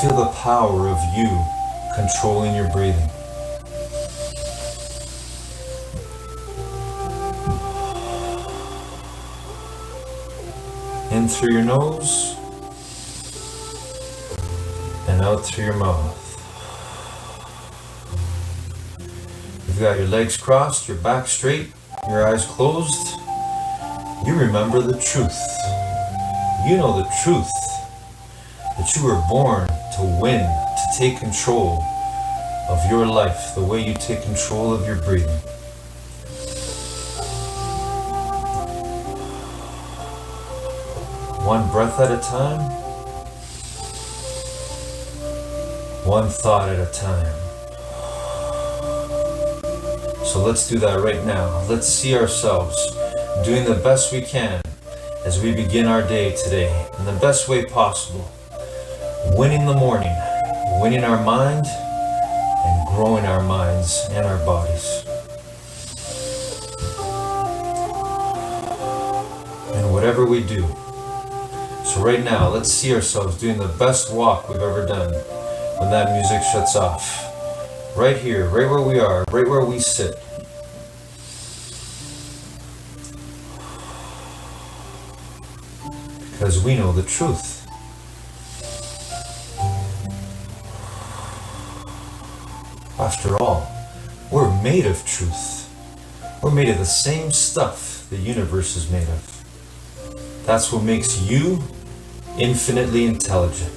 Feel the power of you controlling your breathing. In through your nose and out through your mouth. You've got your legs crossed, your back straight, your eyes closed. You remember the truth. You know the truth that you were born to win, to take control of your life the way you take control of your breathing. One breath at a time, one thought at a time. So let's do that right now. Let's see ourselves doing the best we can as we begin our day today in the best way possible. Winning the morning, winning our mind, and growing our minds and our bodies. And whatever we do. So right now, let's see ourselves doing the best walk we've ever done when that music shuts off. Right here, right where we are, right where we sit. Because we know the truth. After all, we're made of truth. We're made of the same stuff the universe is made of. That's what makes you infinitely intelligent.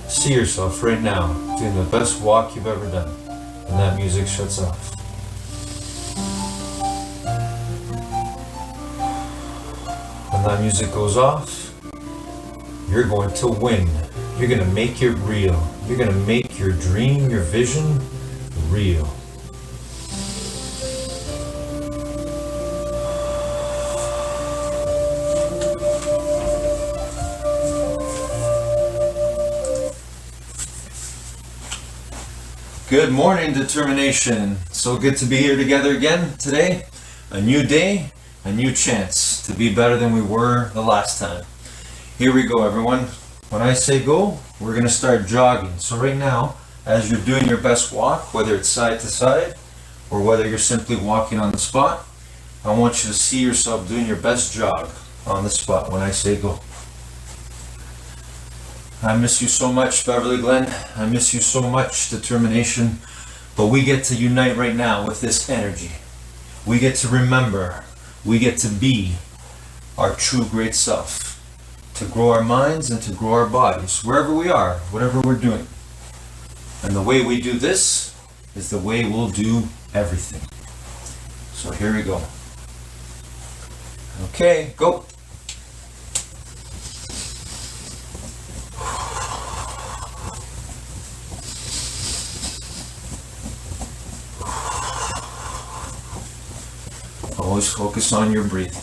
See yourself right now doing the best walk you've ever done when that music shuts off. When that music goes off, you're going to win. You're going to make it real. You're going to make your dream, your vision real. Good morning, determination. So good to be here together again today. A new day, a new chance to be better than we were the last time. Here we go, everyone. When I say go, we're going to start jogging. So right now, as you're doing your best walk, whether it's side to side or whether you're simply walking on the spot, I want you to see yourself doing your best jog on the spot when I say go. I miss you so much, Beverly Glen. I miss you so much, determination. But we get to unite right now with this energy. We get to remember. We get to be our true great self. To grow our minds and to grow our bodies, wherever we are, whatever we're doing. And the way we do this is the way we'll do everything. So here we go. Okay, go. Always focus on your breathing.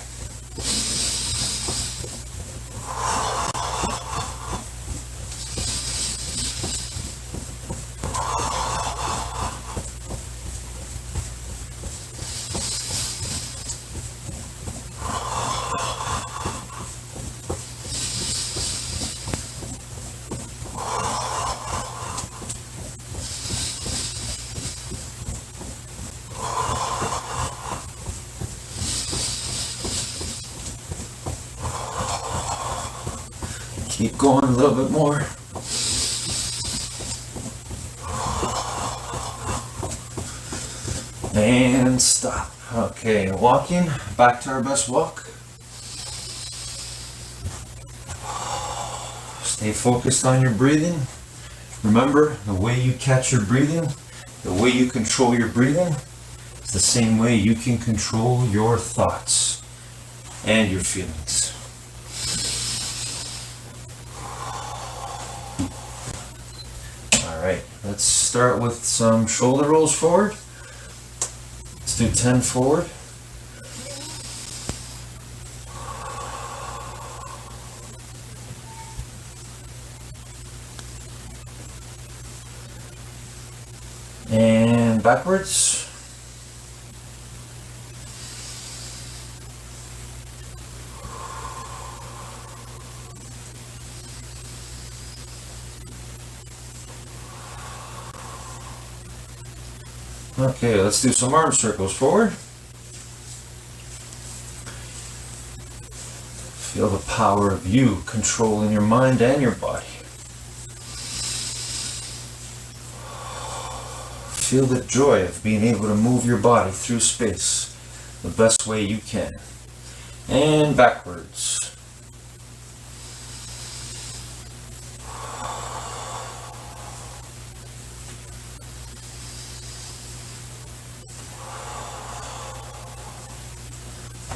Keep going a little bit more. And stop. Okay, walking back to our best walk. Stay focused on your breathing. Remember, the way you catch your breathing, the way you control your breathing, is the same way you can control your thoughts and your feelings. Alright, let's start with some shoulder rolls forward. Let's do 10 forward. And and backwards. Okay, let's do some arm circles forward. Feel the power of you controlling your mind and your body. Feel the joy of being able to move your body through space the best way you can. And backwards.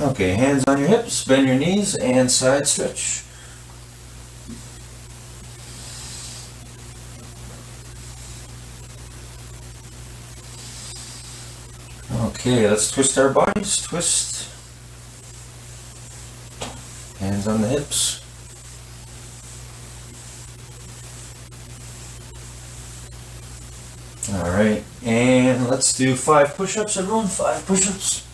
Okay, hands on your hips, bend your knees, and side stretch. Okay, let's twist our bodies. Twist. Hands on the hips. Alright, and let's do 5 push-ups, everyone. 5 push-ups.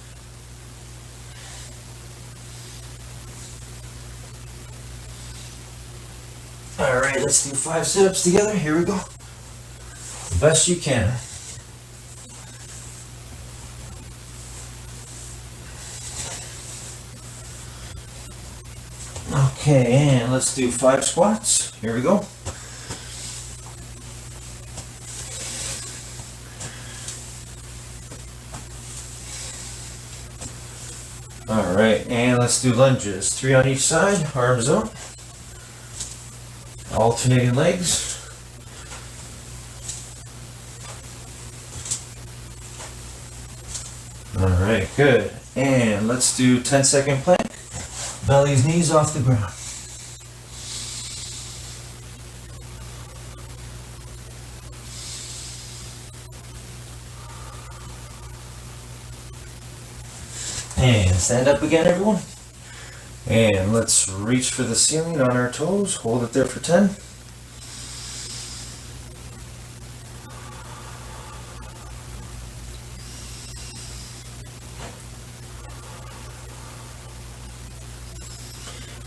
Alright, let's do 5 sit-ups together. Here we go. The best you can. Okay, and let's do 5 squats. Here we go. Alright, and let's do lunges. 3 on each side, arms up. Alternating legs. Alright, good. And let's do 10-second plank. Belly's knees off the ground. And stand up again, everyone. And let's reach for the ceiling on our toes. Hold it there for 10.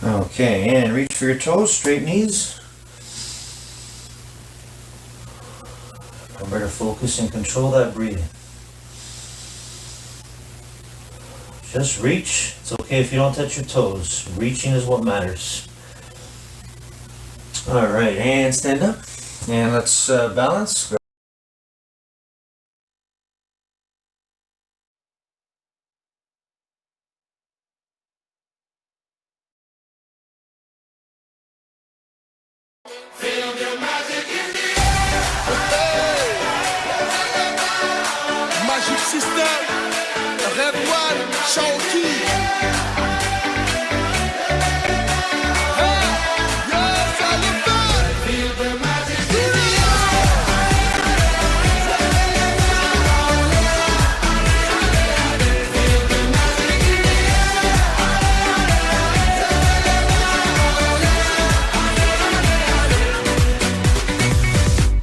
Okay, and reach for your toes, straight knees. Remember to focus and control that breathing. Just reach. It's okay if you don't touch your toes. Reaching is what matters. Alright, and stand up. And let's balance. Magic System, Red One, Shawty.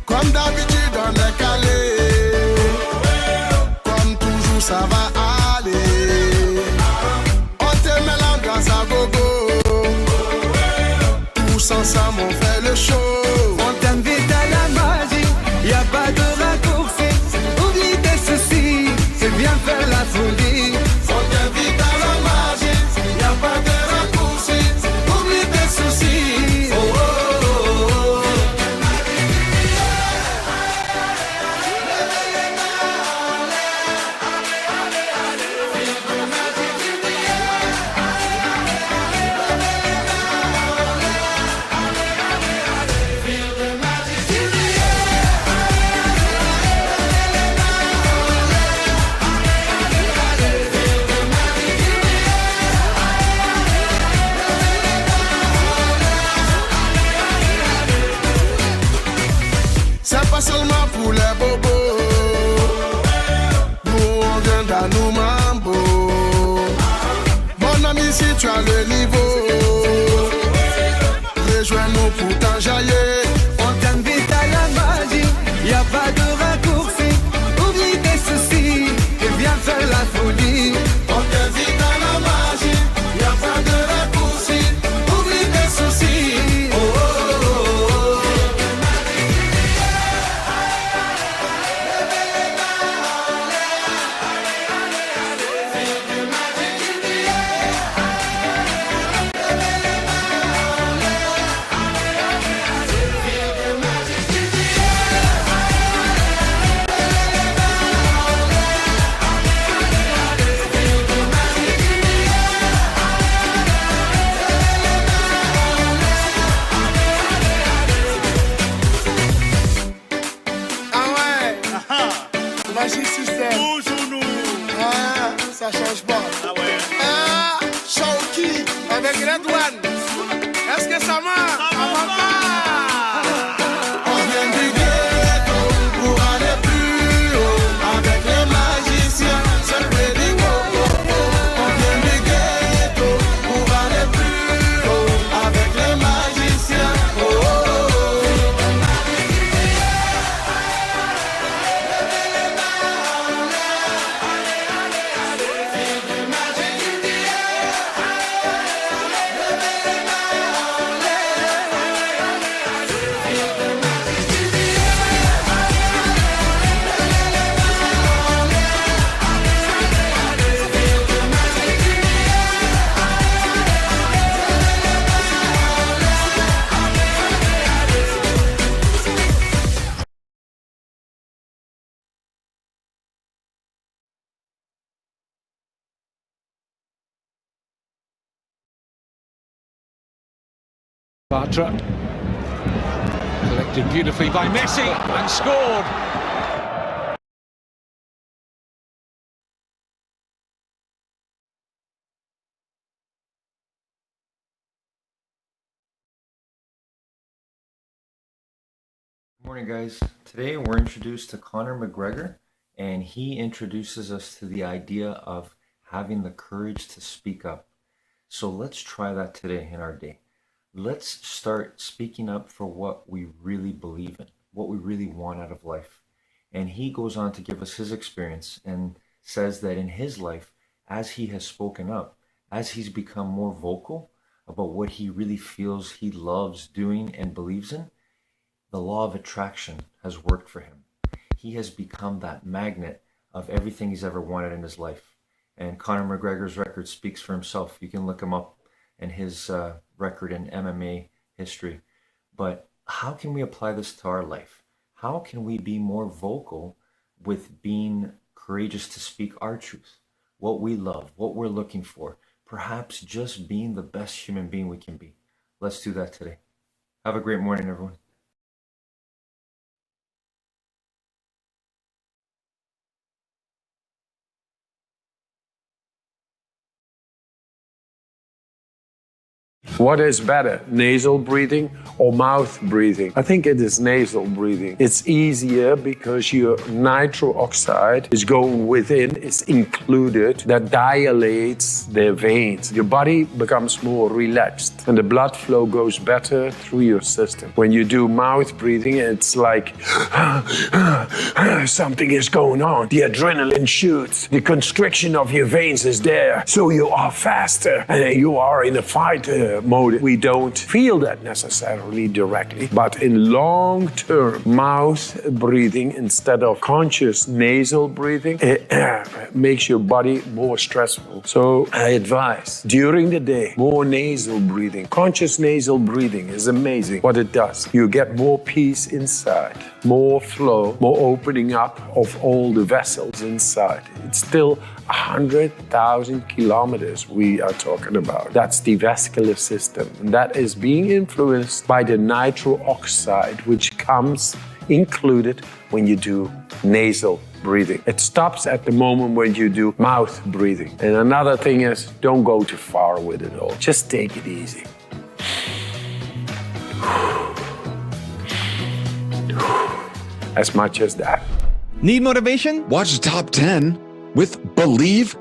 Comme d'habitude, on est calé. Comme toujours, ça va aller. On te met l'ambiance à gogo. Tous ensemble, on fait le show. On t'invite à la magie, y a pas de raccourci. Oublie tes soucis, c'est bien faire la folie. On t'invite à la magie, y a pas de raccourci. Oublie tes soucis. Oh, oh, oh, oh. C'est pas seulement pour les bobos. Nous on vient dans nos mambo. Mon ami, si tu as le niveau, rejoins-nous pour t'enjailler. On t'invite à la magie, y a pas de raccourci. Oublie tes Magic System. Toujours nous. Ah, ça change pas. Ah ouais. Ah, Shawky avec Red One. Est-ce que ça marche? Ça va pas. On vient du ghetto pour aller plus haut. Avec les magiciens, c'est Freddy Coco. On vient du ghetto pour aller plus haut. Avec les magiciens, oh, oh, oh. Bartra collected beautifully by Messi and scored. Good morning, guys. Today we're introduced to Conor McGregor, and he introduces us to the idea of having the courage to speak up. So let's try that today in our day. Let's start speaking up for what we really believe in, what we really want out of life. And he goes on to give us his experience and says that in his life, as he has spoken up, as he's become more vocal about what he really feels he loves doing and believes in, the law of attraction has worked for him. He has become that magnet of everything he's ever wanted in his life. And Conor McGregor's record speaks for himself. You can look him up and his record in MMA history. But how can we apply this to our life? How can we be more vocal with being courageous to speak our truth, what we love, what we're looking for, perhaps just being the best human being we can be? Let's do that today. Have a great morning, everyone. What is better, nasal breathing or mouth breathing? I think it is nasal breathing. It's easier because your nitro oxide is going within, it's included, that dilates the veins. Your body becomes more relaxed and the blood flow goes better through your system. When you do mouth breathing, it's like something is going on. The adrenaline shoots, the constriction of your veins is there, so you are faster and you are in a fight mode. We don't feel that necessarily directly, but in long-term mouth breathing instead of conscious nasal breathing, it makes your body more stressful. So I advise during the day, more nasal breathing. Conscious nasal breathing is amazing what it does. You get more peace inside, more flow, more opening up of all the vessels inside. It's still 100,000 kilometers we are talking about. That's the vascular system. And that is being influenced by the nitro oxide, which comes included when you do nasal breathing. It stops at the moment when you do mouth breathing. And another thing is, don't go too far with it all. Just take it easy. As much as that. Need motivation? Watch Top 10 with Believe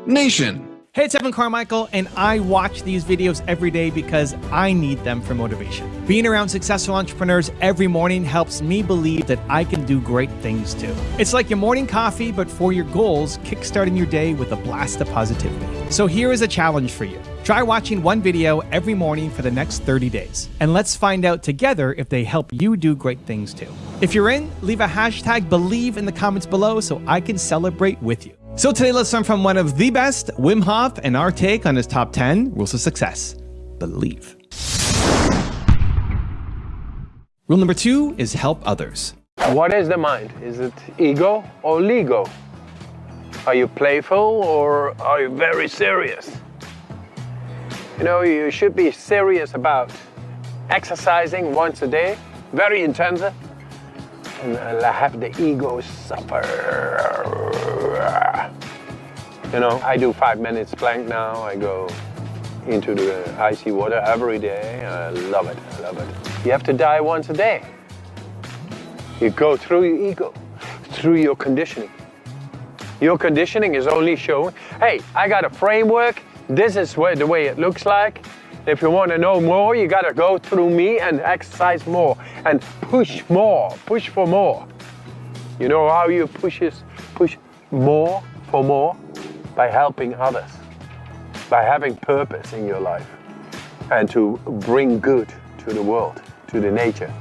Nation. Hey, it's Evan Carmichael, and I watch these videos every day because I need them for motivation. Being around successful entrepreneurs every morning helps me believe that I can do great things too. It's like your morning coffee, but for your goals, kickstarting your day with a blast of positivity. So here is a challenge for you. Try watching one video every morning for the next 30 days. And let's find out together if they help you do great things too. If you're in, leave a hashtag Believe in the comments below so I can celebrate with you. So today let's learn from one of the best, Wim Hof, and our take on his top 10 rules of success. Believe. Rule number 2 is help others. What is the mind? Is it ego or lego? Are you playful or are you very serious? You know, you should be serious about exercising once a day, very intensive. and have the ego suffer. You know, I do 5 minutes plank now. I go into the icy water every day. I love it. I love it. You have to die once a day. You go through your ego, through your conditioning. Your conditioning is only showing, hey, I got a framework. This is the way it looks like. If you want to know more, you got to go through me and exercise more and push more, push for more. You know how you push more for more? By helping others, by having purpose in your life, and to bring good to the world, to the nature.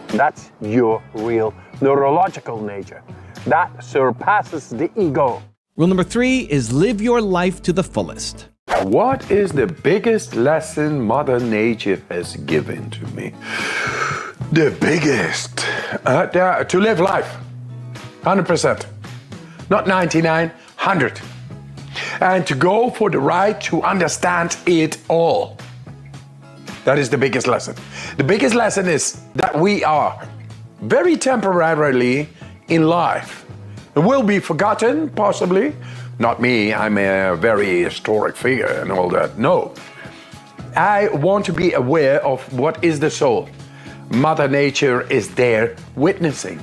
That's your real neurological nature. That surpasses the ego. Rule number 3 is live your life to the fullest. What is the biggest lesson Mother Nature has given to me? The biggest. To live life. 100%. Not 99, 100. And to go for the right to understand it all. That is the biggest lesson. The biggest lesson is that we are very temporarily in life. It will be forgotten, possibly. Not me, I'm a very historic figure and all that. No. I want to be aware of what is the soul. Mother Nature is there witnessing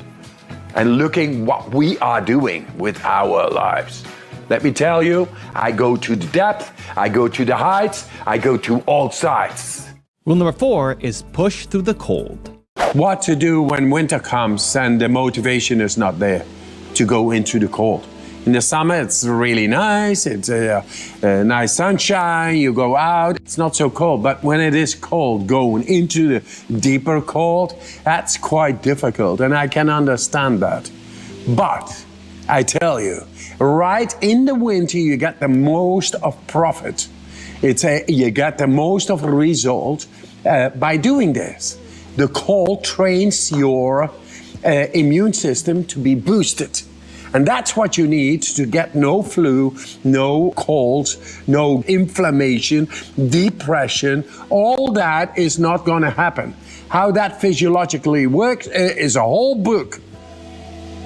and looking what we are doing with our lives. Let me tell you, I go to the depth, I go to the heights, I go to all sides. Rule number 4 is push through the cold. What to do when winter comes and the motivation is not there to go into the cold. In the summer, it's really nice. It's a nice sunshine. You go out. It's not so cold. But when it is cold, going into the deeper cold, that's quite difficult. And I can understand that. But I tell you, right in the winter, you get the most of profit. You get the most of result by doing this. The cold trains your immune system to be boosted. And that's what you need to get no flu, no colds, no inflammation, depression. All that is not going to happen. How that physiologically works is a whole book.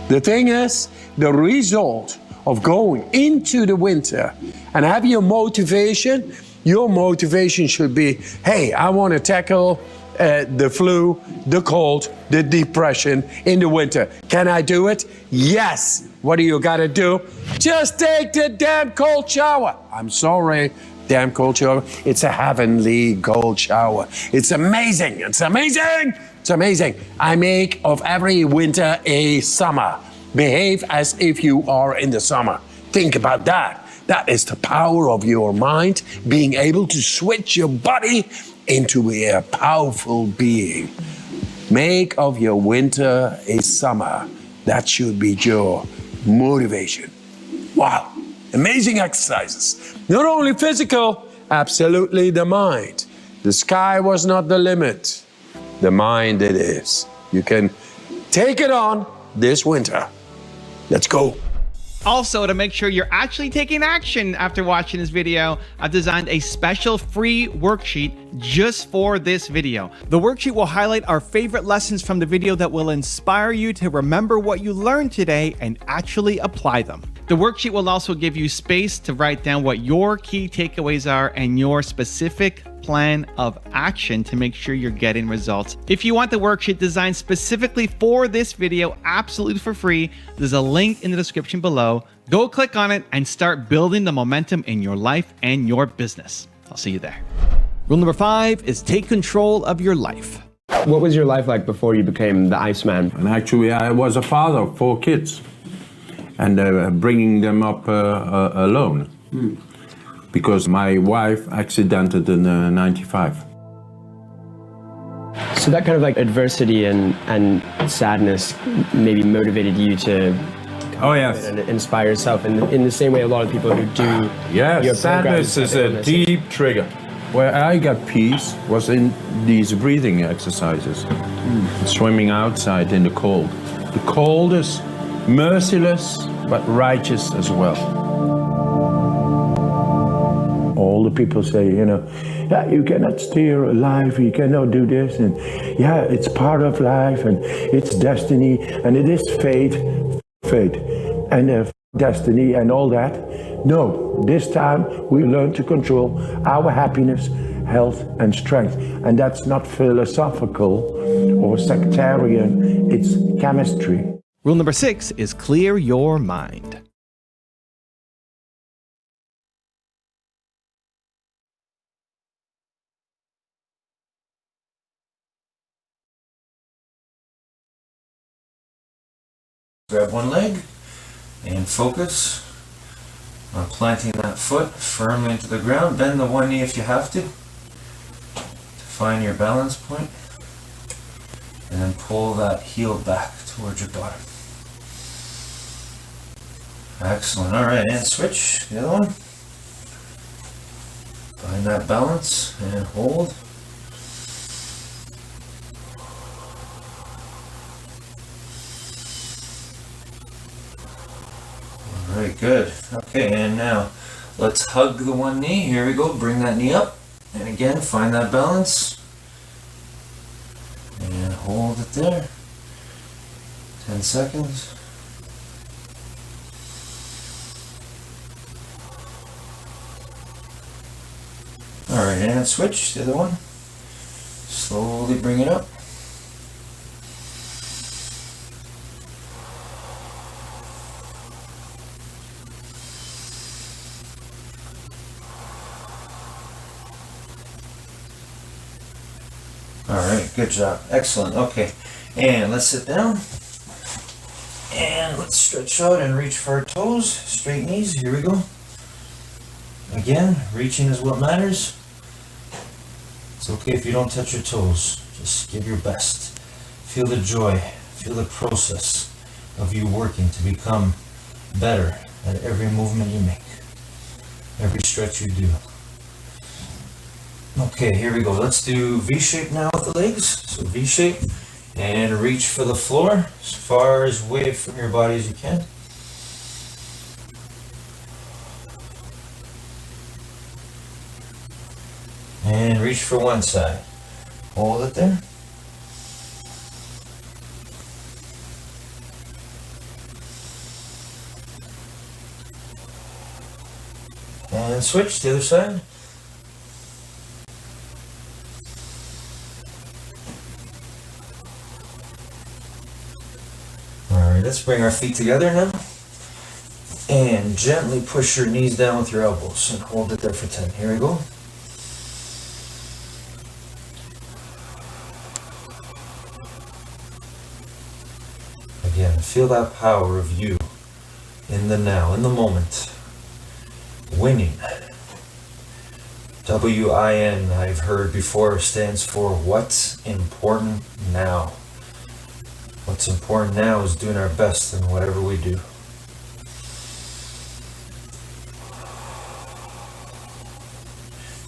The thing is, the result of going into the winter and have your motivation should be, hey, I want to tackle the flu, the cold, the depression in the winter. Can I do it? Yes. What do you got to do? Just take the damn cold shower. I'm sorry, damn cold shower. It's a heavenly cold shower. It's amazing. It's amazing. It's amazing. I make of every winter a summer. Behave as if you are in the summer. Think about that. That is the power of your mind, being able to switch your body into a powerful being. Make of your winter a summer. That should be your motivation. Wow, amazing exercises. Not only physical, absolutely the mind. The sky was not the limit. The mind it is. You can take it on this winter. Let's go. Also, to make sure you're actually taking action after watching this video, I've designed a special free worksheet just for this video. The worksheet will highlight our favorite lessons from the video that will inspire you to remember what you learned today and actually apply them. The worksheet will also give you space to write down what your key takeaways are and your specific plan of action to make sure you're getting results. If you want the worksheet designed specifically for this video, absolutely for free, there's a link in the description below. Go click on it and start building the momentum in your life and your business. I'll see you there. Rule number 5 is take control of your life. What was your life like before you became the Iceman? And actually, I was a father of 4 kids, and bringing them up alone. Because my wife accidented in 95. So that kind of like adversity and sadness maybe motivated you to and inspire yourself in the same way a lot of people who do. Yes, sadness is a deep trigger. Where I got peace was in these breathing exercises. Swimming outside in the cold. The cold is merciless but righteous as well. All the people say, yeah, you cannot steer life, you cannot do this, and yeah, it's part of life, and it's destiny, and it is fate, and destiny, and all that. No, this time we learn to control our happiness, health, and strength, and that's not philosophical or sectarian, it's chemistry. Rule number 6 is clear your mind. Grab one leg and focus on planting that foot firmly into the ground. Bend the one knee if you have to find your balance point, and then pull that heel back towards your bottom. Excellent. Alright, and switch the other one. Find that balance and hold. Very good. Okay, and now let's hug the one knee. Here we go. Bring that knee up. And again, find that balance. And hold it there. 10 seconds. Alright, and switch the other one. Slowly bring it up. Alright, good job. Excellent. Okay, and let's sit down. And let's stretch out and reach for our toes. Straight knees. Here we go. Again, reaching is what matters. It's okay if you don't touch your toes. Just give your best. Feel the joy. Feel the process of you working to become better at every movement you make. Every stretch you do. Okay, here we go. Let's do V-shape now with the legs. So V-shape, and reach for the floor as far away from your body as you can. And reach for one side. Hold it there. And switch to the other side. Alright, let's bring our feet together now. And gently push your knees down with your elbows and hold it there for 10. Here we go. Again, feel that power of you in the now, in the moment. Winning. W-I-N, I've heard before, stands for what's important now. What's important now is doing our best in whatever we do.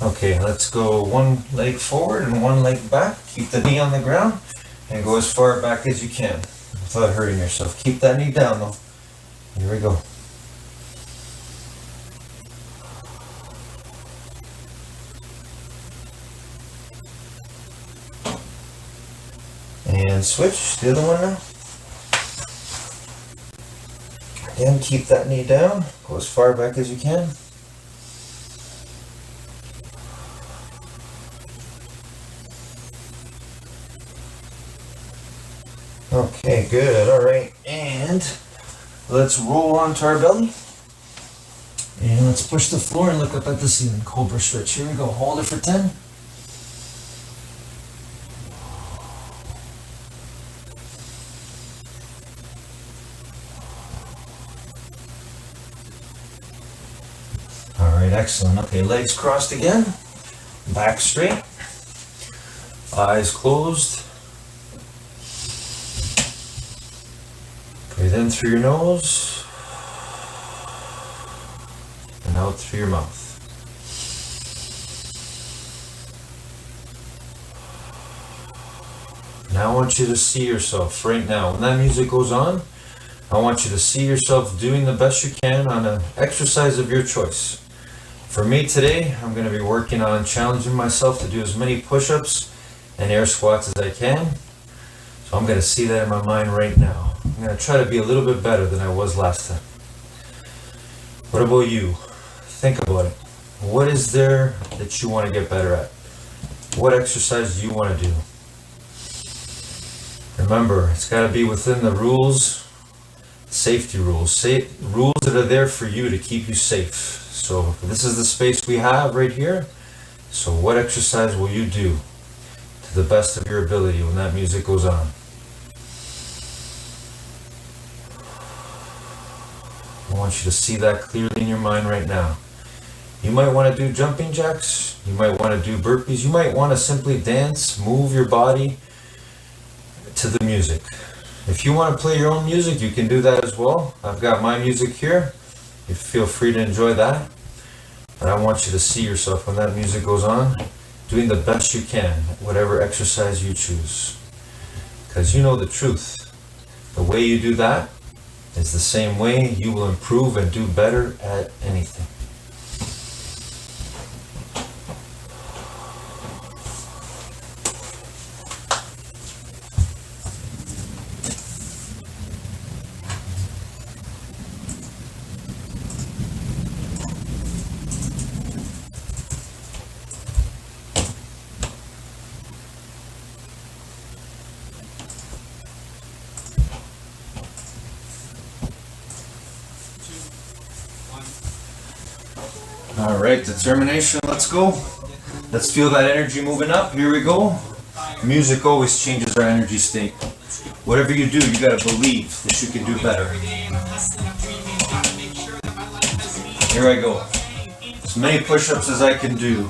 Okay, let's go one leg forward and one leg back. Keep the knee on the ground and go as far back as you can without hurting yourself. Keep that knee down though. Here we go. And switch the other one now. Again, keep that knee down. Go as far back as you can. Okay, good. All right, and let's roll onto our belly. And let's push the floor and look up at the ceiling. Cobra stretch. Here we go. Hold it for 10. Alright, excellent. Okay, legs crossed again. Back straight. Eyes closed. Breathe in through your nose. And out through your mouth. Now I want you to see yourself right now. When that music goes on, I want you to see yourself doing the best you can on an exercise of your choice. For me today, I'm going to be working on challenging myself to do as many push-ups and air squats as I can. So I'm going to see that in my mind right now. I'm going to try to be a little bit better than I was last time. What about you? Think about it. What is there that you want to get better at? What exercise do you want to do? Remember, it's got to be within the rules, safety rules, rules that are there for you to keep you safe. So this is the space we have right here. So what exercise will you do to the best of your ability when that music goes on? I want you to see that clearly in your mind right now. You might want to do jumping jacks. You might want to do burpees. You might want to simply dance, move your body to the music. If you want to play your own music, you can do that as well. I've got my music here. You feel free to enjoy that. But I want you to see yourself when that music goes on, doing the best you can, whatever exercise you choose. Because you know the truth. The way you do that is the same way you will improve and do better at anything. All right, determination, let's go. Let's feel that energy moving up. Here we go. Music always changes our energy state. Whatever you do, you gotta believe that you can do better. Here I go. As many push-ups as I can do.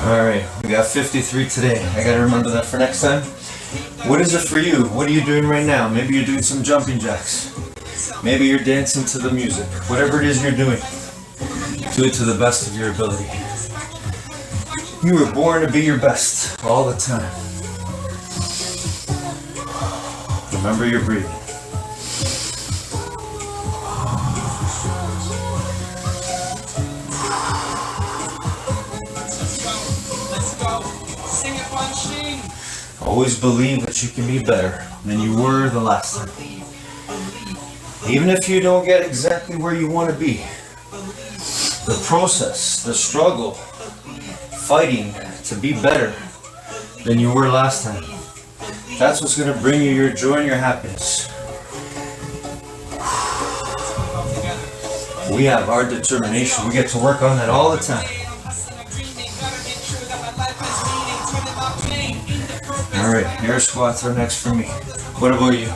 Alright, we got 53 today. I gotta remember that for next time. What is it for you? What are you doing right now? Maybe you're doing some jumping jacks. Maybe you're dancing to the music. Whatever it is you're doing, do it to the best of your ability. You were born to be your best all the time. Remember your breathing. Always believe that you can be better than you were the last time. Even if you don't get exactly where you want to be, the process, the struggle, fighting to be better than you were last time, that's what's going to bring you your joy and your happiness. We have our determination. We get to work on that all the time. Alright, air squats are next for me. What about you?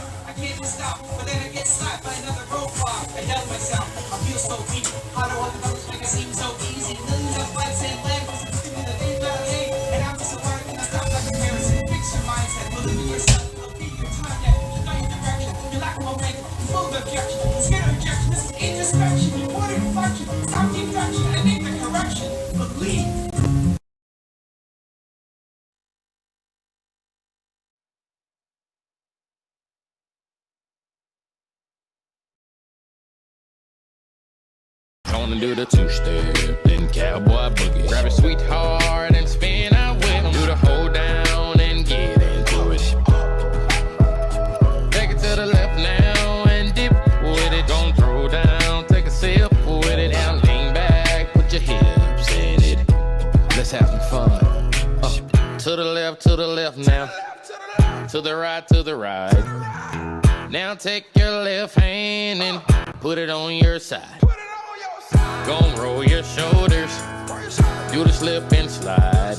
Gonna do the two-step, then cowboy boogie. Grab a sweetheart and spin out with him. Do the hold down and get into it. Take it to the left now and dip with it. Gon' throw down, take a sip with it. the left now. To the right, to the right. Now take your left hand and put it on your side. Gon' roll your shoulders. Do the slip and slide.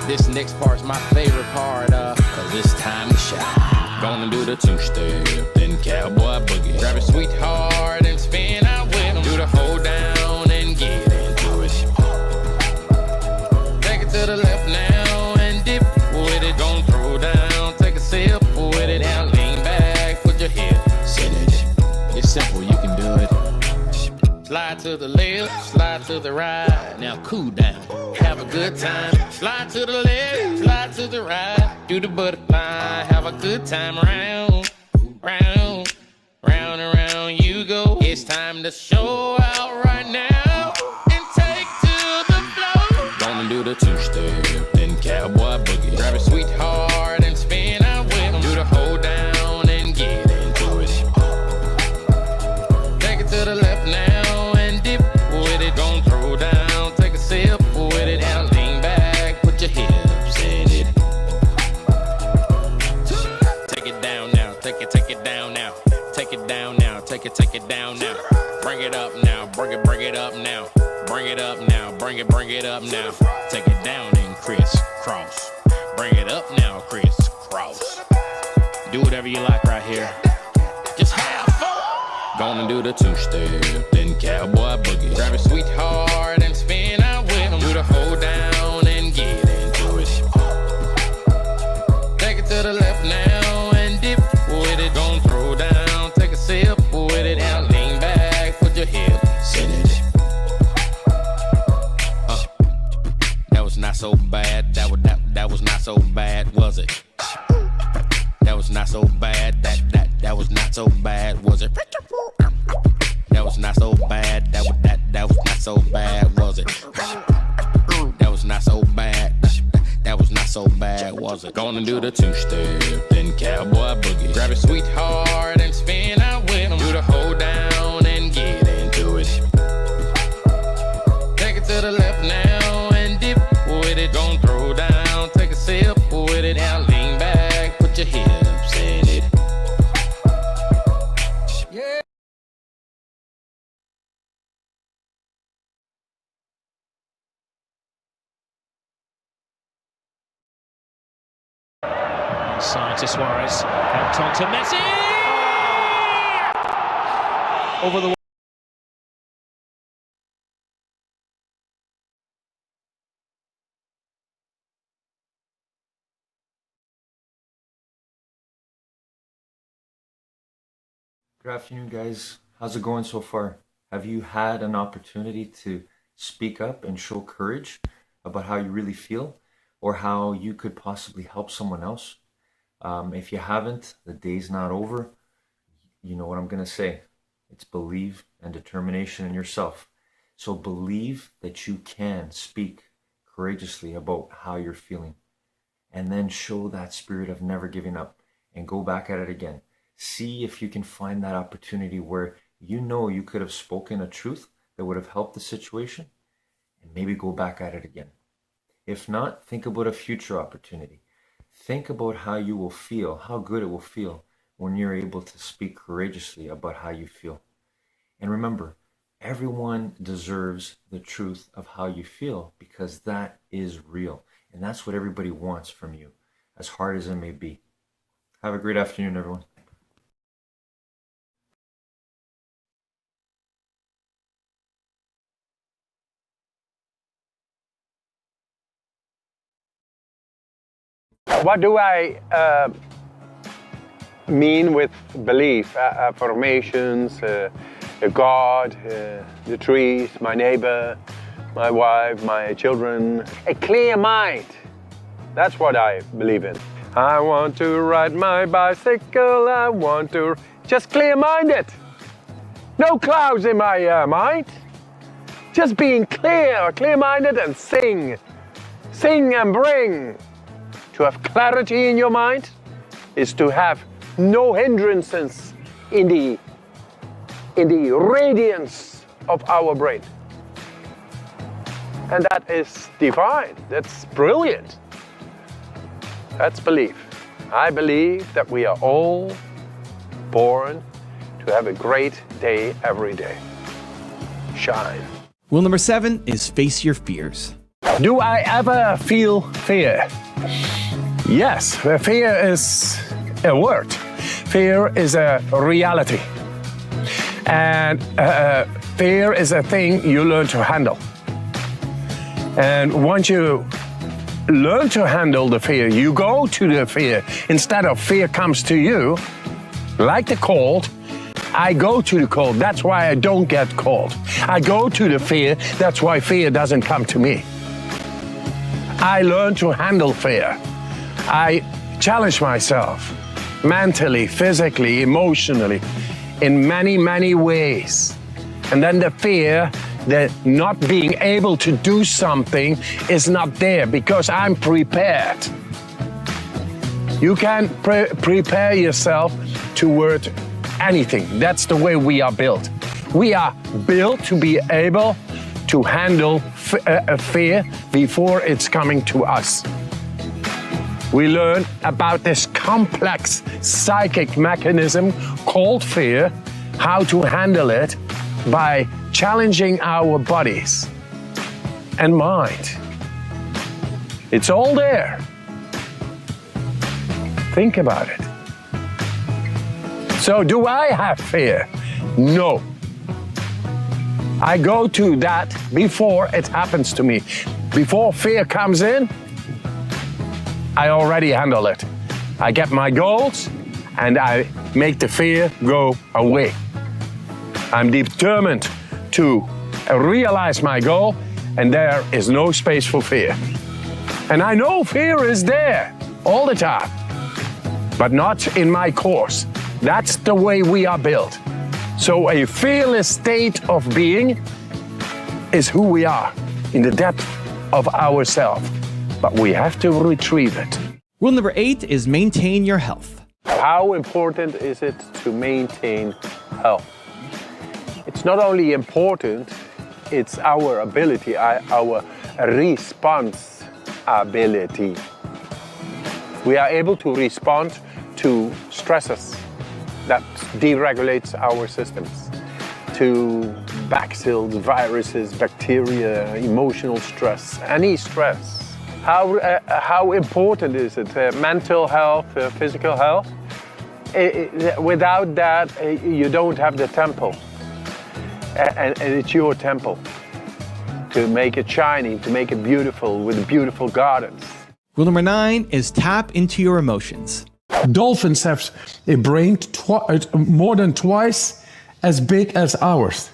This next part's my favorite part, cause it's time to shine. Gonna do the two-step, then cowboy boogie. Grab a sweetheart and spin out with him. Do the hold down and get into it. Take it to the left now and dip with it. Gon' throw down, take a sip with it. Now lean back, put your hips in it. It's simple, you can do it. Slide to the left, slide to the right. Now cool down, have a good time. Slide to the left, slide to the right. Do the butterfly, have a good time. Round, round, round and round you go. It's time to show out right now and take to the floor. Gonna do the two-step, then cowboy boogie. Grab a sweetheart and spin out with him. Do the hold down and get into it. Take it to the left now. Gon' throw down, take a sip with it. Now lean back, put your hips in it. Take it down now, take it down now. Take it down now, take it down now. Bring it up now, bring it up now. Bring it up now, bring it up now. Take it down and crisscross. Bring it up now, crisscross. Do whatever you like right here. Just have fun. Gonna do the two-step, then cowboy boogie. Grab a sweetheart and spin out with him. Do the hold down and get into it. Take it to the left now and dip with it. Gon' throw down, take a sip with it. Now lean back, put your hips in it. That was not so bad. That was not so bad, was it? That was not so bad. That was not so bad, was it? That was not so bad. That was not so bad, was it? That was not so bad. That was not so bad, was it? Gonna do the two-step, then cowboy boogie. Grab a sweetheart and spin out with him. Do the hold down and get into it. Take it to the left now and dip with it. Gon' throw down, take a sip with it. Now lean back, put your hips in it. Yeah. Side to Suarez, helped on to Messi! Over the Good afternoon, guys. How's it going so far? Have you had an opportunity to speak up and show courage about how you really feel or how you could possibly help someone else? If you haven't, the day's not over. You know what I'm going to say. It's believe and determination in yourself. So believe that you can speak courageously about how you're feeling. And then show that spirit of never giving up and go back at it again. See if you can find that opportunity where you know you could have spoken a truth that would have helped the situation and maybe go back at it again. If not, think about a future opportunity. Think about how you will feel, how good it will feel when you're able to speak courageously about how you feel. And remember, everyone deserves the truth of how you feel because that is real. And that's what everybody wants from you, as hard as it may be. Have a great afternoon, everyone. What do I mean with belief? Affirmations, God, the trees, my neighbor, my wife, my children. A clear mind. That's what I believe in. I want to ride my bicycle. I want to just clear-minded. No clouds in my mind. Just being clear-minded and sing. Sing and bring. To have clarity in your mind is to have no hindrances in the radiance of our brain. And that is divine. That's brilliant. That's belief. I believe that we are all born to have a great day every day. Shine. Rule number 7 is face your fears. Do I ever feel fear? Yes, fear is a word. Fear is a reality. And fear is a thing you learn to handle. And once you learn to handle the fear, you go to the fear. Instead of fear comes to you, like the cold, I go to the cold. That's why I don't get cold. I go to the fear. That's why fear doesn't come to me. I learn to handle fear. I challenge myself mentally, physically, emotionally, in many, many ways. And then the fear that not being able to do something is not there because I'm prepared. You can prepare yourself toward anything. That's the way we are built. We are built to be able to handle fear before it's coming to us. We learn about this complex psychic mechanism called fear, how to handle it by challenging our bodies and mind. It's all there. Think about it. So do I have fear? No. I go to that before it happens to me. Before fear comes in, I already handle it. I get my goals and I make the fear go away. I'm determined to realize my goal and there is no space for fear. And I know fear is there all the time, but not in my course. That's the way we are built. So a fearless state of being is who we are in the depth of ourselves, but we have to retrieve it. Rule number 8 is maintain your health. How important is it to maintain health? It's not only important, it's our ability, our response ability. We are able to respond to stresses that deregulates our systems, to bacills, viruses, bacteria, emotional stress, any stress. How important is it? Mental health, physical health? Without that, you don't have the temple. And it's your temple to make it shiny, to make it beautiful with beautiful gardens. Rule number 9 is tap into your emotions. Dolphins have a brain more than twice as big as ours.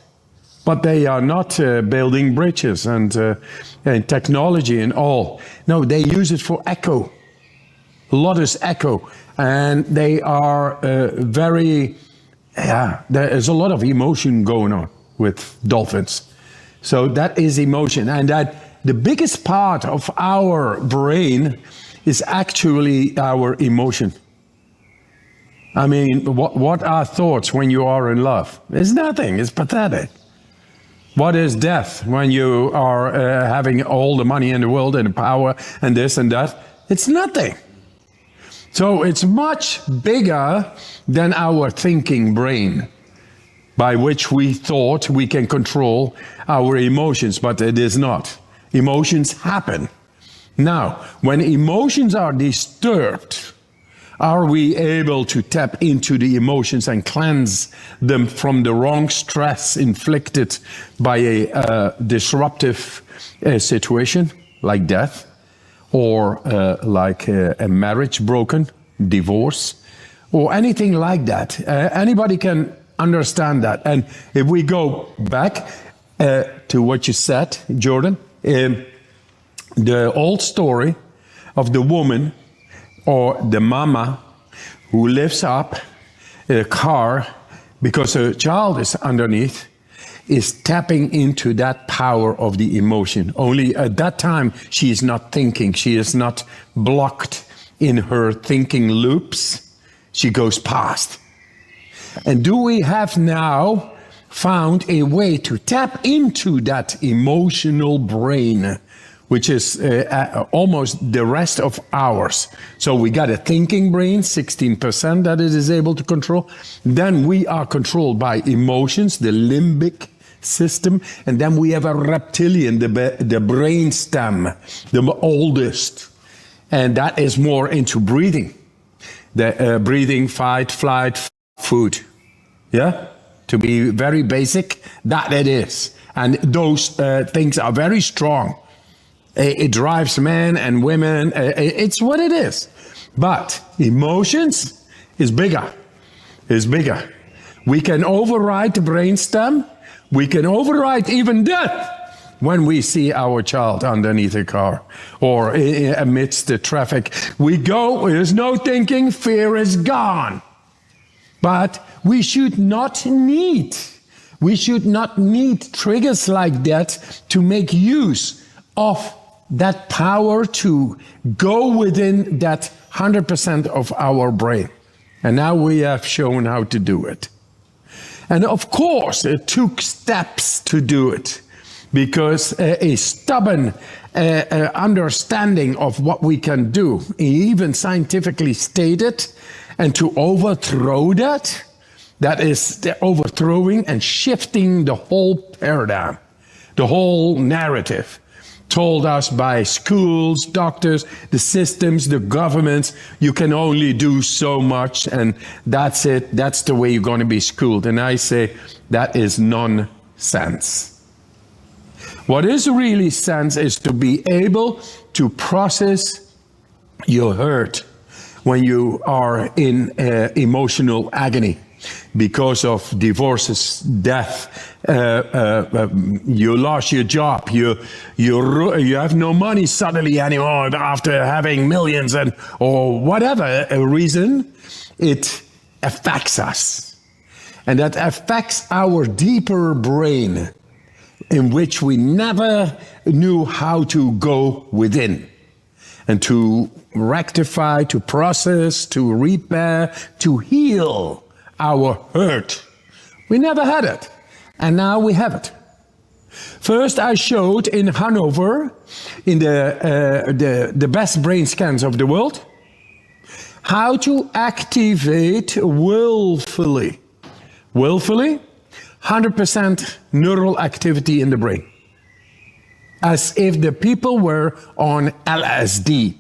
But they are not building bridges and technology and all. No, they use it for echo. A lot is echo. And they are there is a lot of emotion going on with dolphins. So that is emotion. And that the biggest part of our brain is actually our emotion. I mean, what are thoughts when you are in love? It's nothing, it's pathetic. What is death when you are having all the money in the world and the power and this and that? It's nothing. So it's much bigger than our thinking brain, by which we thought we can control our emotions, but it is not. Emotions happen. Now, when emotions are disturbed, are we able to tap into the emotions and cleanse them from the wrong stress inflicted by a disruptive situation like death or like a marriage broken, divorce, or anything like that? Anybody can understand that. And if we go back to what you said, Jordan, the old story of the woman or the mama who lifts up a car because her child is underneath, is tapping into that power of the emotion. Only at that time, she is not thinking. She is not blocked in her thinking loops. She goes past. And do we have now found a way to tap into that emotional brain which is almost the rest of ours. So we got a thinking brain, 16% that it is able to control. Then we are controlled by emotions, the limbic system. And then we have a reptilian, the brain stem, the oldest. And that is more into breathing. The breathing, fight, flight, food. Yeah? To be very basic, that it is. And those things are very strong. It drives men and women. It's what it is. But emotions is bigger. Is bigger. We can override the brainstem. We can override even death when we see our child underneath a car or amidst the traffic. We go, there's no thinking, fear is gone. But we should not need triggers like that to make use of that power to go within that 100% of our brain. And now we have shown how to do it. And of course, it took steps to do it, because a stubborn understanding of what we can do, even scientifically stated, and to overthrow that is the overthrowing and shifting the whole paradigm, the whole narrative, told us by schools, doctors, the systems, the governments. You can only do so much, and that's it. That's the way you're going to be schooled. And I say that is nonsense. What is really sense is to be able to process your hurt when you are in emotional agony because of divorces, death, you lost your job, you have no money suddenly anymore after having millions, and or whatever a reason, it affects us. And that affects our deeper brain, in which we never knew how to go within and to rectify, to process, to repair, to heal our hurt. We never had it, and now we have it. First, I showed in Hanover, in the best brain scans of the world, how to activate willfully, 100% neural activity in the brain, as if the people were on LSD.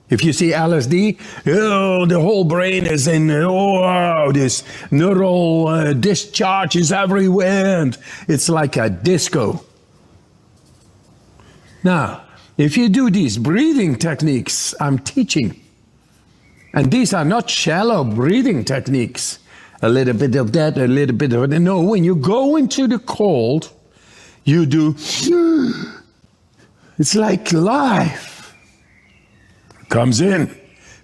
If you see LSD, the whole brain is in, this neural discharge is everywhere, and it's like a disco. Now, if you do these breathing techniques I'm teaching, and these are not shallow breathing techniques, a little bit of that, a little bit of that. No, when you go into the cold, you do, it's like life comes in,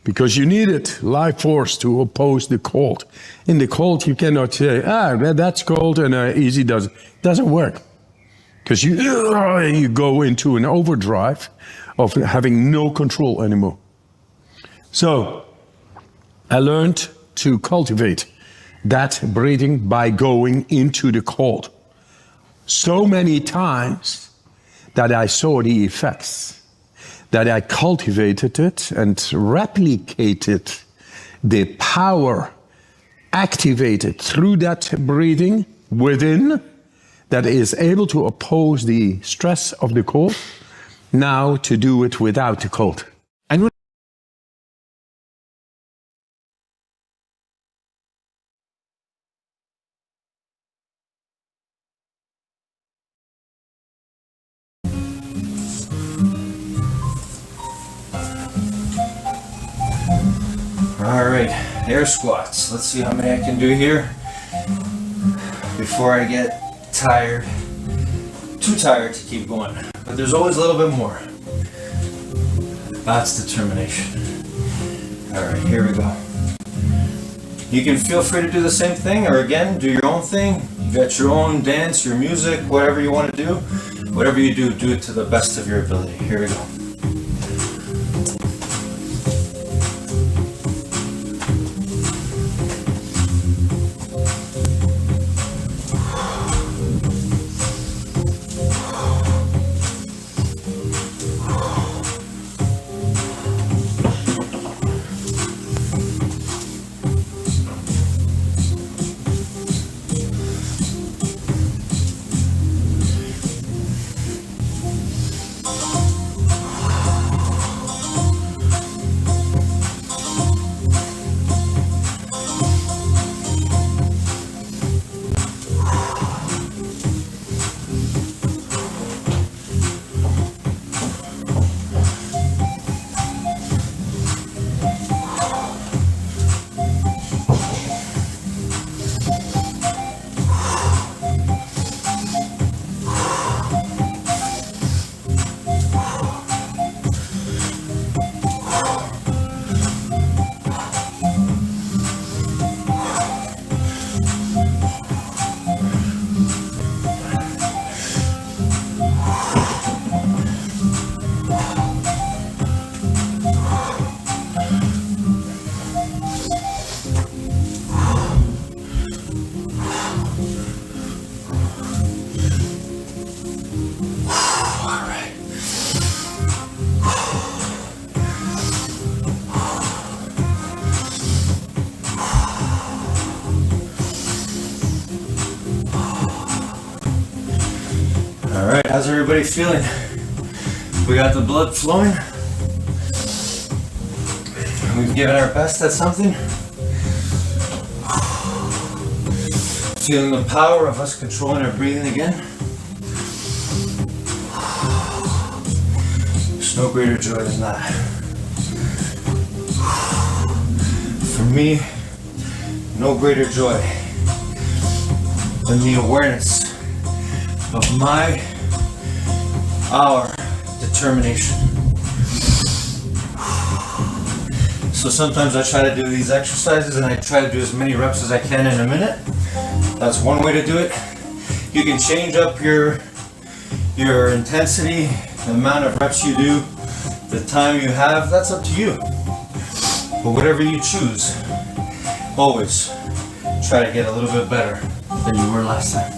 because you need it, life force, to oppose the cold. In the cold, you cannot say, that's cold and easy doesn't work. Because you go into an overdrive of having no control anymore. So I learned to cultivate that breathing by going into the cold so many times that I saw the effects, that I cultivated it and replicated the power activated through that breathing within, that is able to oppose the stress of the cold, now to do it without the cold. Alright, air squats. Let's see how many I can do here before I get tired. Too tired to keep going. But there's always a little bit more. That's determination. Alright, here we go. You can feel free to do the same thing, or again, do your own thing. You got your own dance, your music, whatever you want to do. Whatever you do, do it to the best of your ability. Here we go. How's everybody feeling? We got the blood flowing. We've given our best at something. Feeling the power of us controlling our breathing again. There's no greater joy than that. For me, no greater joy than the awareness of our determination. So sometimes I try to do these exercises and I try to do as many reps as I can in a minute. That's one way to do it. You can change up your intensity, the amount of reps you do, the time you have, that's up to you. But whatever you choose, always try to get a little bit better than you were last time.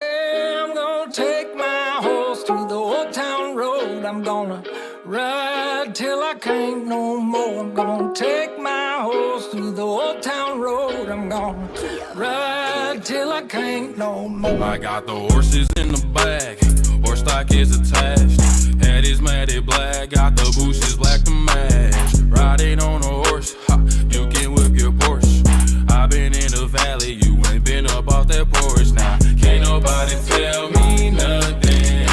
I'm gonna take my horse to the old town road. I'm gonna ride till I can't no more. I'm gonna take my horse to the old town road. I'm gonna ride till I can't no more. I got the horses in the bag, horse stock is attached. Head is matted black, got the bushes black to match. Riding on a horse, ha, you can whip your Porsche. I've been in the valley, you ain't been up off that porch. Now, can't nobody tell me nothing.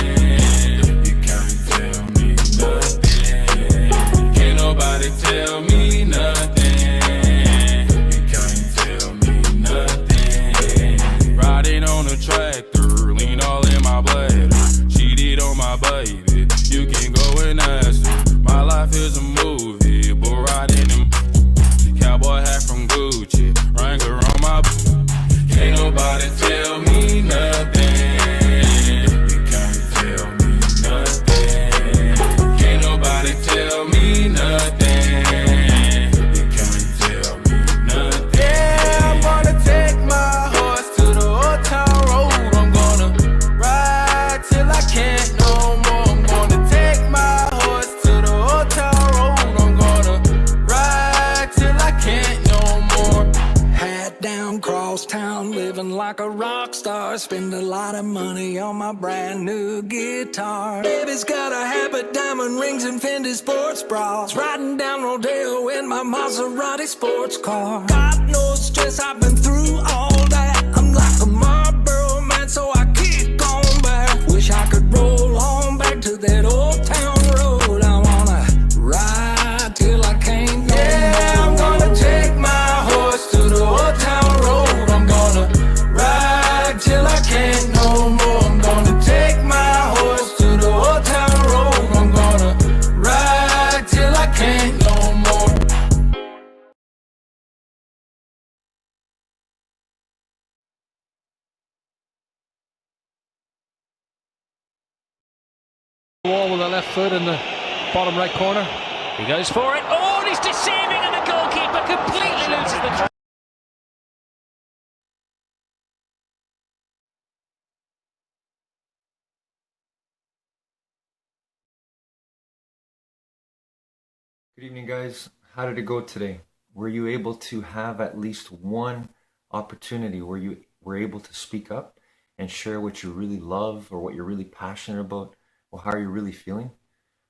You can't tell me nothing. Can't nobody tell me nothing. You can't tell me nothing. Riding on a tractor, lean all in my bladder. Cheated on my baby, you can go and ask her. My life is a movie, but riding in cowboy hat from Gucci, Wrangler on my. Can't nobody tell me nothing. You can't tell me nothing. Can't nobody tell me nothing. You can't tell me nothing. Yeah, I'm gonna take my horse to the old town road. I'm gonna ride till I can't no more. I'm gonna take my horse to the old town road. I'm gonna ride till I can't no more. Hat down, cross town, living like a rock star. Spend a lot of money on my brand new guitar. Baby's got a habit, diamond rings and Fendi sports bras. Riding down Rodeo in my Maserati sports car. Got no stress, I've been through all that. I'm like a Marlboro man, so I keep going back. Wish I could roll on back to that old town road. I wanna ride till I can't no more. Yeah, I'm gonna take my horse to the old town road. I'm gonna ride till I can't no more. I'm gonna take my horse to the old town road. I'm gonna ride till I can't no more. Wall with the left foot in the bottom right corner. He goes for it. Oh, and he's deceiving, and the goalkeeper completely loses the track. Good evening, guys. How did it go today? Were you able to have at least one opportunity where you were able to speak up and share what you really love or what you're really passionate about or how you're really feeling?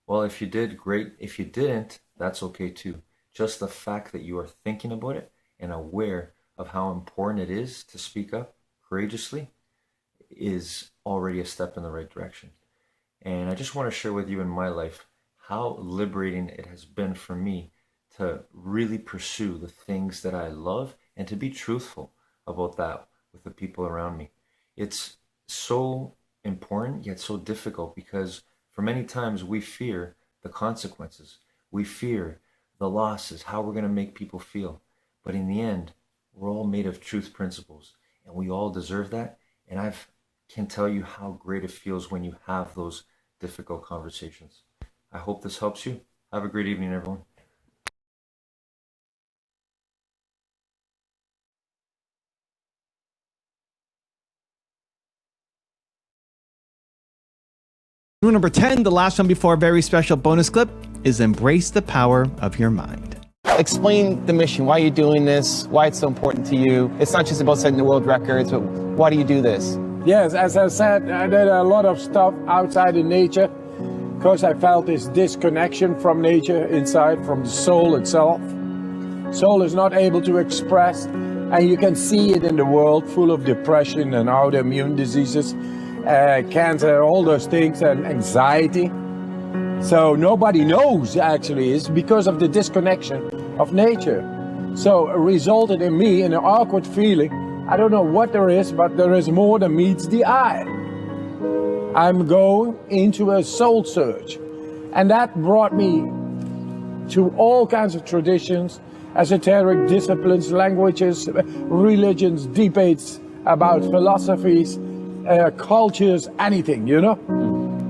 Well, if you did, great. If you didn't, that's okay too. Just the fact that you are thinking about it and aware of how important it is to speak up courageously is already a step in the right direction. And I just want to share with you in my life how liberating it has been for me to really pursue the things that I love and to be truthful about that with the people around me. It's so important yet so difficult because for many times we fear the consequences. We fear the losses, how we're going to make people feel. But in the end, we're all made of truth principles and we all deserve that. And I can tell you how great it feels when you have those difficult conversations. I hope this helps you. Have a great evening, everyone. Rule number 10, the last one before a very special bonus clip, is embrace the power of your mind. Explain the mission, why you're doing this, why it's so important to you. It's not just about setting the world records, but why do you do this? Yes, as I said, I did a lot of stuff outside in nature because I felt this disconnection from nature inside, from the soul itself. Soul is not able to express, and you can see it in the world full of depression and autoimmune diseases, cancer, all those things, and anxiety. So nobody knows actually, it's because of the disconnection of nature. So it resulted in me in an awkward feeling. I don't know what there is, but there is more than meets the eye. I'm going into a soul search. And that brought me to all kinds of traditions, esoteric disciplines, languages, religions, debates about philosophies, cultures, anything, you know?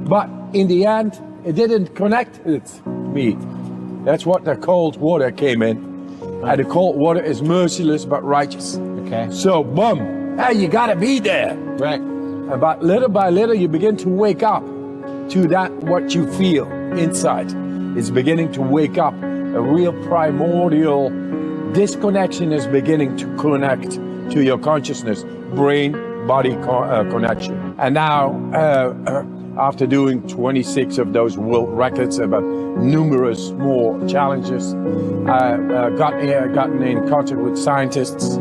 But in the end, it didn't connect with me. That's what the cold water came in. And the cold water is merciless but righteous. Okay. So, boom, hey, you gotta be there. Right. But little by little, you begin to wake up to that, what you feel inside. It's beginning to wake up. A real primordial disconnection is beginning to connect to your consciousness, brain-body connection. And now, after doing 26 of those world records, about numerous more challenges, gotten in contact with scientists,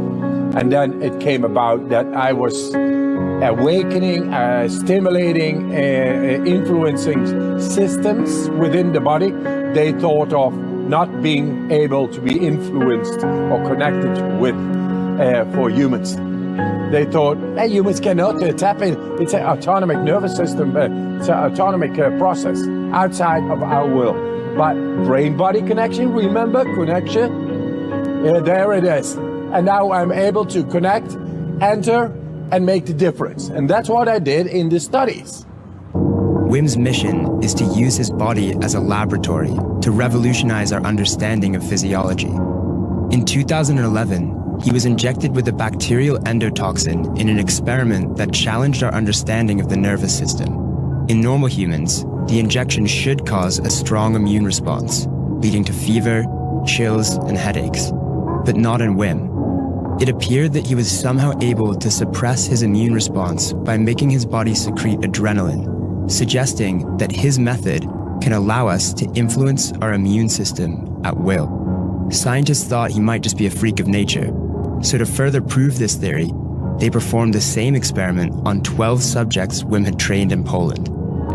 and then it came about that I was awakening, stimulating, influencing systems within the body they thought of not being able to be influenced or connected with for humans. They thought, hey, humans cannot tap in. It's an autonomic nervous system. It's an autonomic process outside of our will. But brain-body connection, remember connection? There it is. And now I'm able to connect, enter, and make the difference. And that's what I did in the studies. Wim's mission is to use his body as a laboratory to revolutionize our understanding of physiology. In 2011, he was injected with a bacterial endotoxin in an experiment that challenged our understanding of the nervous system. In normal humans, the injection should cause a strong immune response, leading to fever, chills, and headaches, but not in Wim. It appeared that he was somehow able to suppress his immune response by making his body secrete adrenaline, suggesting that his method can allow us to influence our immune system at will. Scientists thought he might just be a freak of nature, so to further prove this theory, they performed the same experiment on 12 subjects Wim had trained in Poland,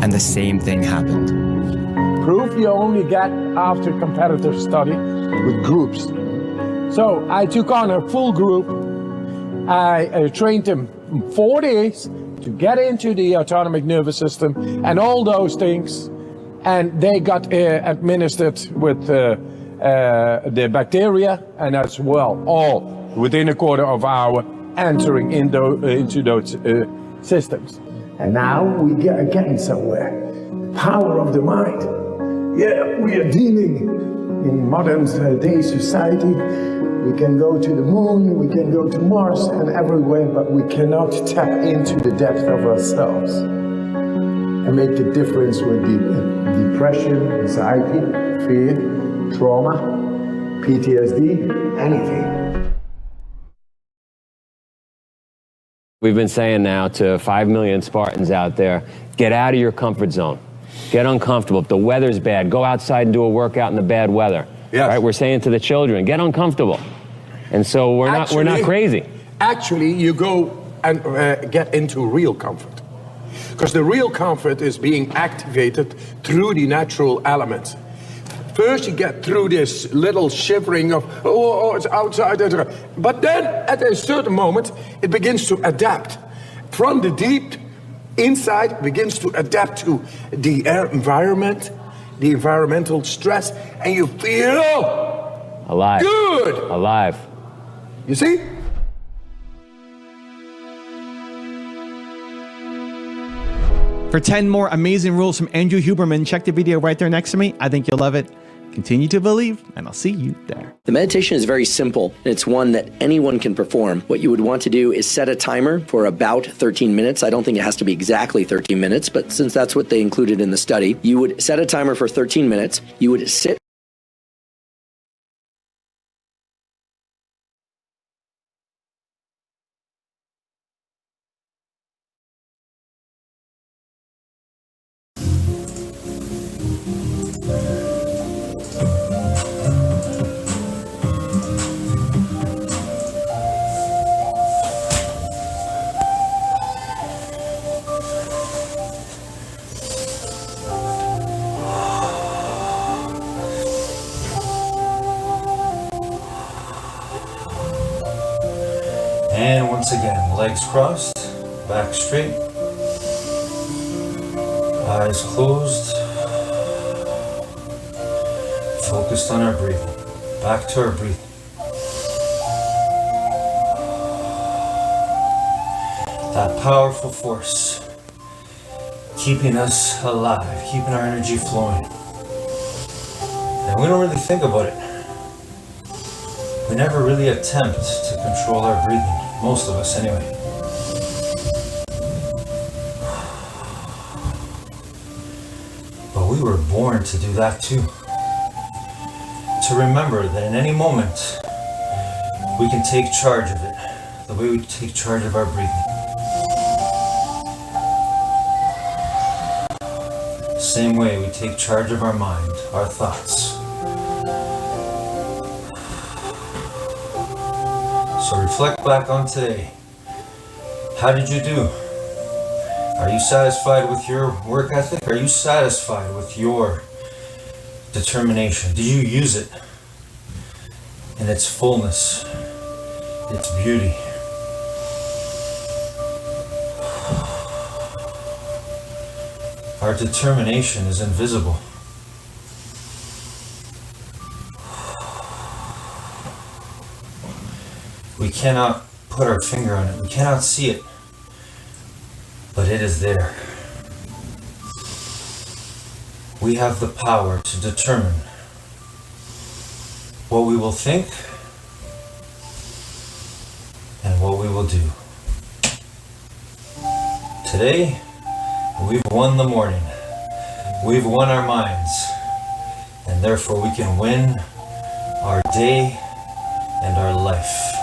and the same thing happened. Proof you only get after competitive study with groups. So I took on a full group. I trained them 4 days to get into the autonomic nervous system and all those things. And they got administered with the bacteria, and as well, all within a quarter of an hour entering into those systems. And now we are getting somewhere. Power of the mind. Yeah, we are dealing in modern day society. We can go to the moon, we can go to Mars and everywhere, but we cannot tap into the depth of ourselves and make the difference with the depression, anxiety, fear, trauma, PTSD, anything. We've been saying now to 5 million Spartans out there, get out of your comfort zone. Get uncomfortable. If the weather's bad, go outside and do a workout in the bad weather. Yes. Right? We're saying to the children, get uncomfortable. And so we're not crazy. Actually, you go and get into real comfort. Because the real comfort is being activated through the natural elements. First you get through this little shivering of, oh, it's outside, but then at a certain moment, it begins to adapt. From the deep inside, begins to adapt to the environment, the environmental stress, and you feel alive. Good. Alive. You see? For 10 more amazing rules from Andrew Huberman, check the video right there next to me. I think you'll love it. Continue to believe, and I'll see you there. The meditation is very simple, and it's one that anyone can perform. What you would want to do is set a timer for about 13 minutes. I don't think it has to be exactly 13 minutes, but since that's what they included in the study, you would set a timer for 13 minutes. You would sit And once again, legs crossed, back straight, eyes closed, focused on our breathing, back to our breathing. That powerful force, keeping us alive, keeping our energy flowing. And we don't really think about it. We never really attempt to control our breathing, most of us anyway. But we were born to do that too. To remember that in any moment, we can take charge of it, the way we take charge of our breathing. Same way we take charge of our mind, our thoughts. So reflect back on today. How did you do? Are you satisfied with your work ethic? Are you satisfied with your determination? Did you use it in its fullness, its beauty? Our determination is invisible. We cannot put our finger on it. We cannot see it, but it is there. We have the power to determine what we will think and what we will do. Today, we've won the morning. We've won our minds, and therefore we can win our day and our life.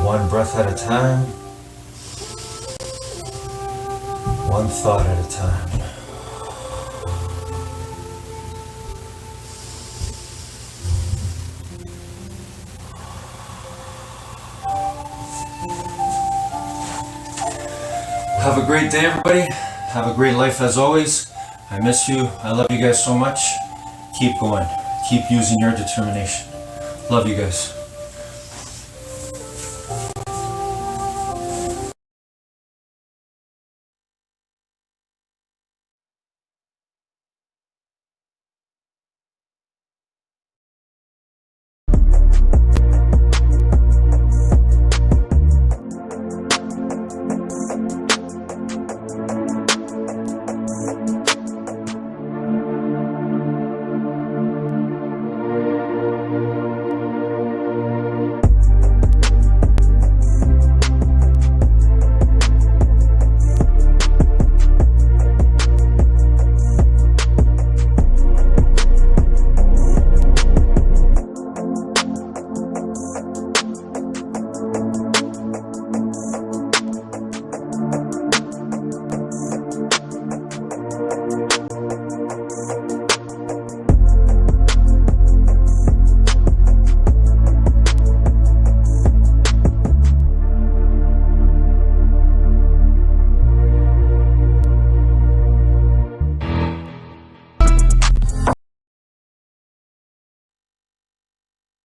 One breath at a time, one thought at a time. Have a great day, everybody. Have a great life as always. I miss you. I love you guys so much. Keep going. Keep using your determination. Love you guys.